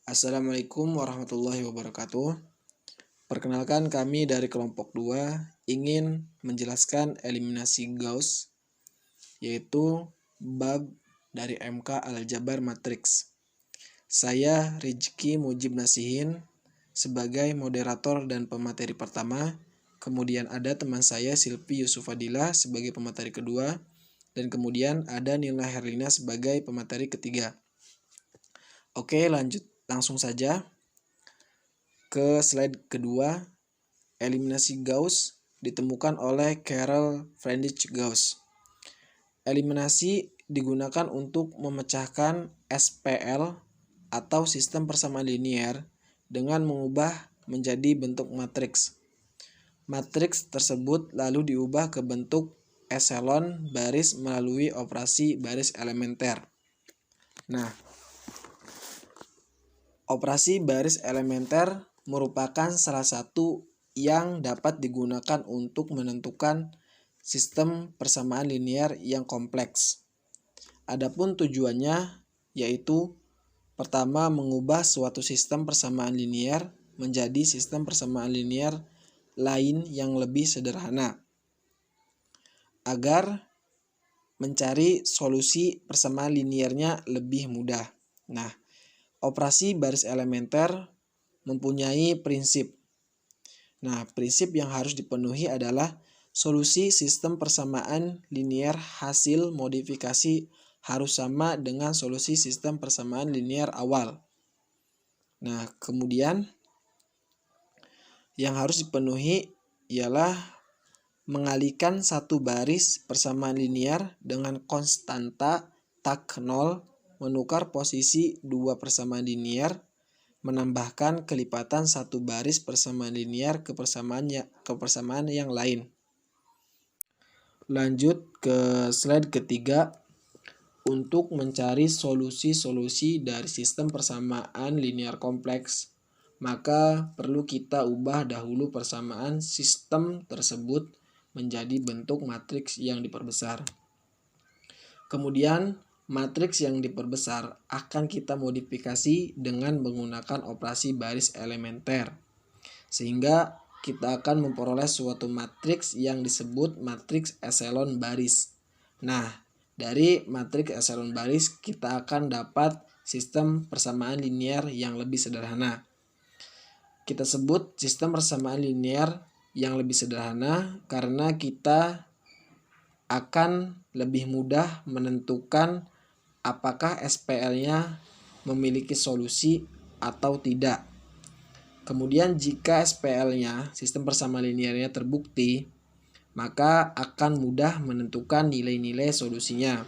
Assalamualaikum warahmatullahi wabarakatuh. Perkenalkan, kami dari kelompok 2 ingin menjelaskan eliminasi Gauss, yaitu bab dari MK Aljabar Matriks. Saya Rizky Mujib Nasihin sebagai moderator dan pemateri pertama. Kemudian ada teman saya Silvi Yusufadila sebagai pemateri kedua. Dan kemudian ada Nila Herlina sebagai pemateri ketiga. Oke, langsung saja ke slide kedua. Eliminasi Gauss ditemukan oleh Carol Friedrich Gauss. Eliminasi digunakan untuk memecahkan SPL atau sistem persamaan linear dengan mengubah menjadi bentuk matriks. Matriks tersebut lalu diubah ke bentuk eselon baris melalui operasi baris elementer. Nah, operasi baris elementer merupakan salah satu yang dapat digunakan untuk menentukan sistem persamaan linear yang kompleks. Adapun tujuannya yaitu pertama, mengubah suatu sistem persamaan linear menjadi sistem persamaan linear lain yang lebih sederhana agar mencari solusi persamaan linearnya lebih mudah. Nah, operasi baris elementer mempunyai prinsip. Nah, prinsip yang harus dipenuhi adalah solusi sistem persamaan linear hasil modifikasi harus sama dengan solusi sistem persamaan linear awal. Nah, kemudian yang harus dipenuhi ialah mengalihkan satu baris persamaan linear dengan konstanta tak nol, menukar posisi dua persamaan linear, menambahkan kelipatan satu baris persamaan linear ke persamaan yang lain. Lanjut ke slide ketiga. Untuk mencari solusi-solusi dari sistem persamaan linear kompleks, maka perlu kita ubah dahulu persamaan sistem tersebut menjadi bentuk matriks yang diperbesar. Kemudian matriks yang diperbesar akan kita modifikasi dengan menggunakan operasi baris elementer, sehingga kita akan memperoleh suatu matriks yang disebut matriks eselon baris. Nah, dari matriks eselon baris kita akan dapat sistem persamaan linear yang lebih sederhana. Kita sebut sistem persamaan linear yang lebih sederhana karena kita akan lebih mudah menentukan apakah SPL-nya memiliki solusi atau tidak. Kemudian jika SPL-nya, sistem persamaan linearnya terbukti, maka akan mudah menentukan nilai-nilai solusinya.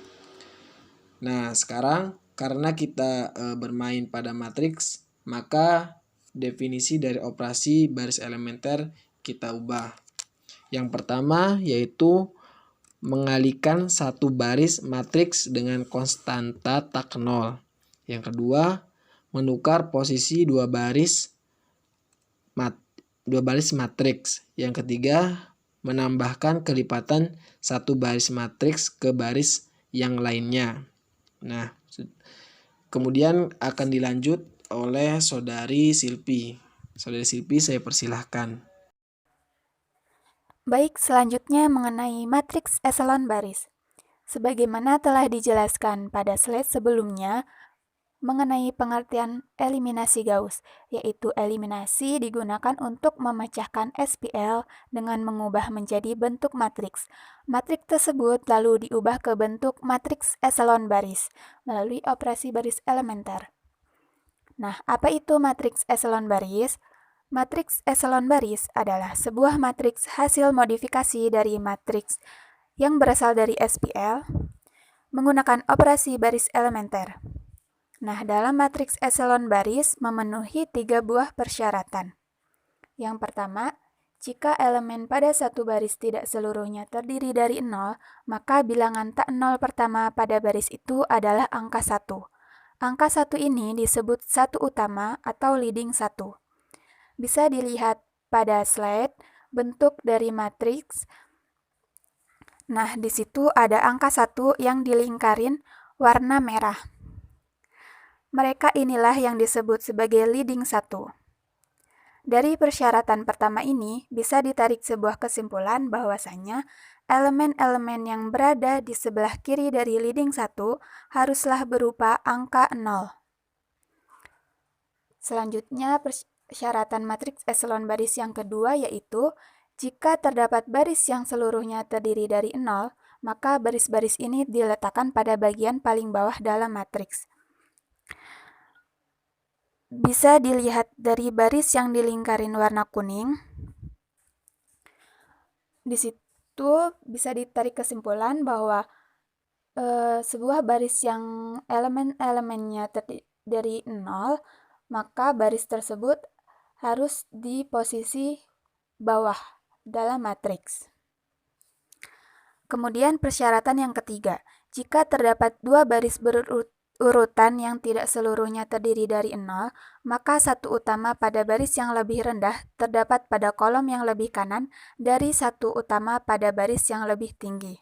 Nah, sekarang karena kita bermain pada matriks, maka definisi dari operasi baris elementer kita ubah. Yang pertama yaitu mengalihkan satu baris matriks dengan konstanta tak nol. Yang kedua, menukar posisi dua baris matriks. Yang ketiga, menambahkan kelipatan satu baris matriks ke baris yang lainnya. Nah, kemudian akan dilanjut oleh Saudari Silvi. Saudari Silvi, saya persilahkan. Baik, selanjutnya mengenai matriks eselon baris. Sebagaimana telah dijelaskan pada slide sebelumnya, mengenai pengertian eliminasi Gauss, yaitu eliminasi digunakan untuk memecahkan SPL dengan mengubah menjadi bentuk matriks. Matriks tersebut lalu diubah ke bentuk matriks eselon baris melalui operasi baris elementer. Nah, apa itu matriks eselon baris? Matriks eselon baris adalah sebuah matriks hasil modifikasi dari matriks yang berasal dari SPL menggunakan operasi baris elementer. Nah, dalam matriks eselon baris memenuhi 3 buah persyaratan. Yang pertama, jika elemen pada satu baris tidak seluruhnya terdiri dari 0, maka bilangan tak 0 pertama pada baris itu adalah angka 1. Angka 1 ini disebut satu utama atau leading 1. Bisa dilihat pada slide bentuk dari matriks. Nah, di situ ada angka 1 yang dilingkarin warna merah. Mereka inilah yang disebut sebagai leading 1. Dari persyaratan pertama ini, bisa ditarik sebuah kesimpulan bahwasanya elemen-elemen yang berada di sebelah kiri dari leading 1 haruslah berupa angka 0. Selanjutnya, persyaratan matriks eselon baris yang kedua yaitu jika terdapat baris yang seluruhnya terdiri dari 0, maka baris-baris ini diletakkan pada bagian paling bawah dalam matriks. Bisa dilihat dari baris yang dilingkarin warna kuning. Di situ bisa ditarik kesimpulan bahwa sebuah baris yang elemen-elemennya terdiri dari 0, maka baris tersebut harus di posisi bawah dalam matriks. Kemudian persyaratan yang ketiga, jika terdapat dua baris berurutan yang tidak seluruhnya terdiri dari 0, maka satu utama pada baris yang lebih rendah terdapat pada kolom yang lebih kanan dari satu utama pada baris yang lebih tinggi.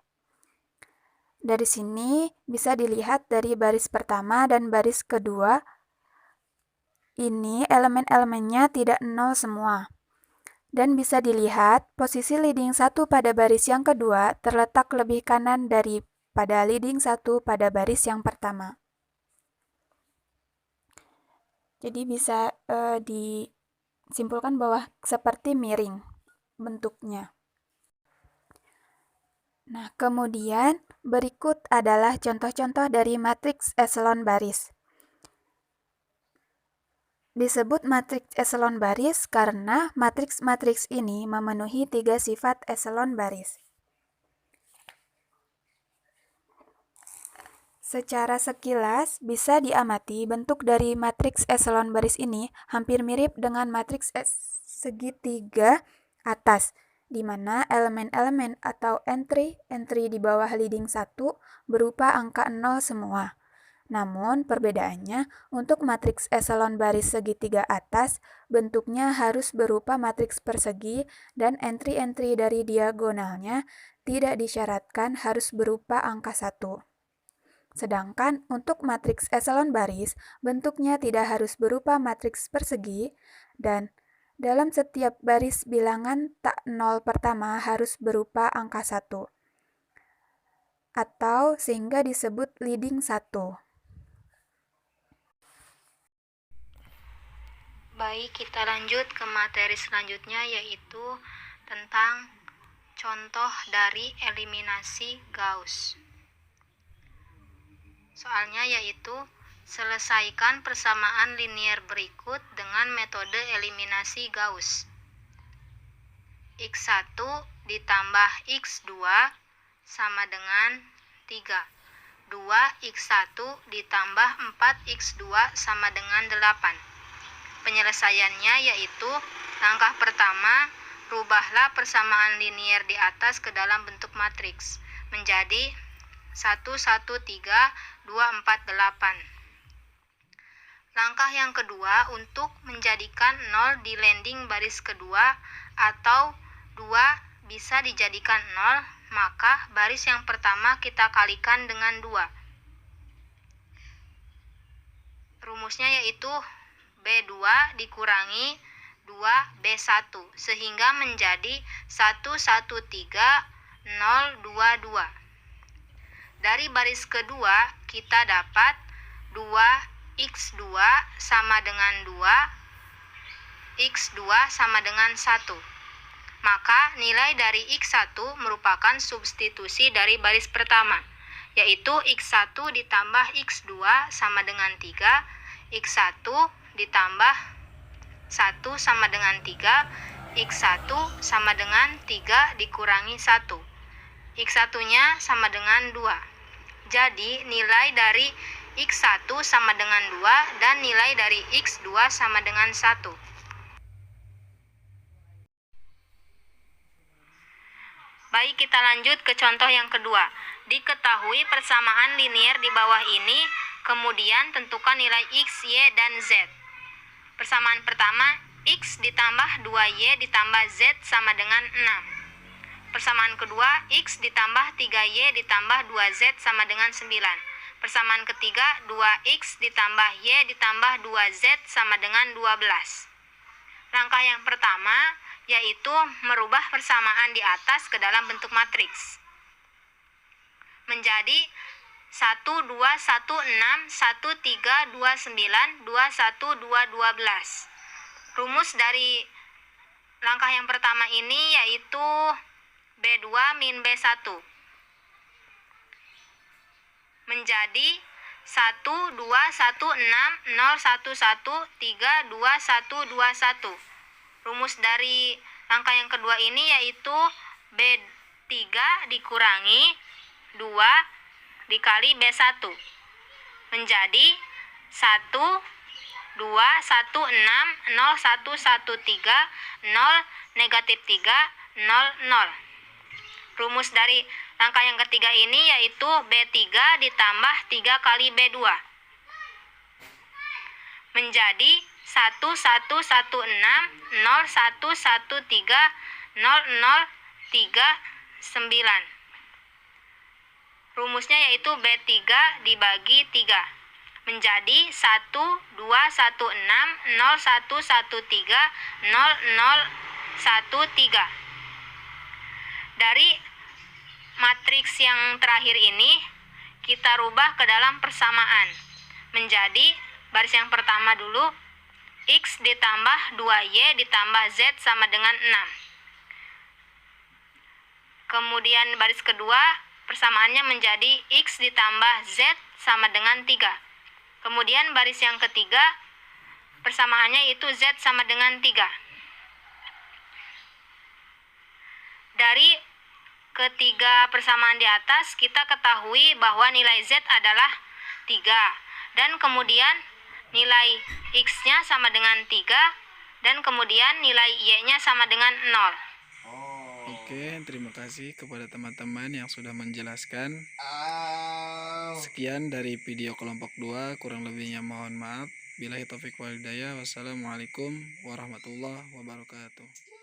Dari sini bisa dilihat dari baris pertama dan baris kedua, ini elemen-elemennya tidak 0 semua. Dan bisa dilihat posisi leading 1 pada baris yang kedua terletak lebih kanan daripada leading 1 pada baris yang pertama. Jadi bisa disimpulkan bahwa seperti miring bentuknya. Nah, kemudian berikut adalah contoh-contoh dari matriks eselon baris. Disebut matriks eselon baris karena matriks-matriks ini memenuhi 3 sifat eselon baris. Secara sekilas bisa diamati bentuk dari matriks eselon baris ini hampir mirip dengan matriks segitiga atas, di mana elemen-elemen atau entry di bawah leading 1 berupa angka 0 semua. Namun, perbedaannya untuk matriks eselon baris segitiga atas, bentuknya harus berupa matriks persegi dan entry-entry dari diagonalnya tidak disyaratkan harus berupa angka 1. Sedangkan untuk matriks eselon baris, bentuknya tidak harus berupa matriks persegi dan dalam setiap baris bilangan tak 0 pertama harus berupa angka 1. Atau sehingga disebut leading 1. Baik, kita lanjut ke materi selanjutnya yaitu tentang contoh dari eliminasi Gauss. Soalnya yaitu selesaikan persamaan linier berikut dengan metode eliminasi Gauss. X1 ditambah X2 sama dengan 3. 2X1 ditambah 4X2 sama dengan 8. Penyelesaiannya yaitu langkah pertama, rubahlah persamaan linier di atas ke dalam bentuk matriks menjadi 1, 1, 3, 2, 4, 8. Langkah yang kedua untuk menjadikan 0 di landing baris kedua atau 2 bisa dijadikan 0, maka baris yang pertama kita kalikan dengan 2. Rumusnya yaitu B2 dikurangi 2B1 sehingga menjadi 1, 1, 3, 0, 2, 2. Dari baris kedua kita dapat 2X2 sama dengan 2, X2 sama dengan 1. Maka nilai dari X1 merupakan substitusi dari baris pertama, yaitu X1 ditambah X2 sama dengan 3, X1 ditambah 1 sama dengan 3, X1 sama dengan 3 dikurangi 1. X1-nya sama dengan 2. Jadi nilai dari X1 sama dengan 2 dan nilai dari X2 sama dengan 1. Baik, kita lanjut ke contoh yang kedua. Diketahui persamaan linier di bawah ini, kemudian tentukan nilai X, Y, dan Z. Persamaan pertama, X ditambah 2Y ditambah Z sama dengan 6. Persamaan kedua, X ditambah 3Y ditambah 2Z sama dengan 9. Persamaan ketiga, 2x ditambah y ditambah 2z sama dengan 12. Langkah yang pertama yaitu merubah persamaan di atas ke dalam bentuk matriks. Menjadi 1, 2, 1, 6, 1, 3, 2, 9, 2, 1, 2, 12. Rumus dari langkah yang pertama ini yaitu B2 min B1. Menjadi 1, 2, 1, 6, 0, 1, 1, 3, 2, 1, 2, 1. Rumus dari langkah yang kedua ini yaitu B3 dikurangi 2 dikali B1. Menjadi 1, 2, 1, 6, 0, 1, 1, 3, 0, negatif 3, 0, 0. Rumus dari langkah yang ketiga ini yaitu B3 ditambah 3 kali B2. Menjadi 1, 1, 1, 6, 0, 1, 1, 3, 0, 0, 3, 9. Rumusnya yaitu B3 dibagi 3. Menjadi 1, 2, 1, 6, 0, 1, 1, 3, 0, 0, 1, 3. Dari matriks yang terakhir ini, kita rubah ke dalam persamaan. Menjadi, baris yang pertama dulu, x ditambah 2y ditambah z sama dengan 6. Kemudian baris kedua, persamaannya menjadi x ditambah z sama dengan 3. Kemudian baris yang ketiga, persamaannya itu z sama dengan 3. Dari ketiga persamaan di atas, kita ketahui bahwa nilai z adalah 3. Dan kemudian nilai x-nya sama dengan 3. Dan kemudian nilai y-nya sama dengan 0. Oke, terima kasih kepada teman-teman yang sudah menjelaskan. Sekian dari video kelompok 2, kurang lebihnya mohon maaf. Billahi taufik wal hidayah. Wassalamualaikum warahmatullahi wabarakatuh.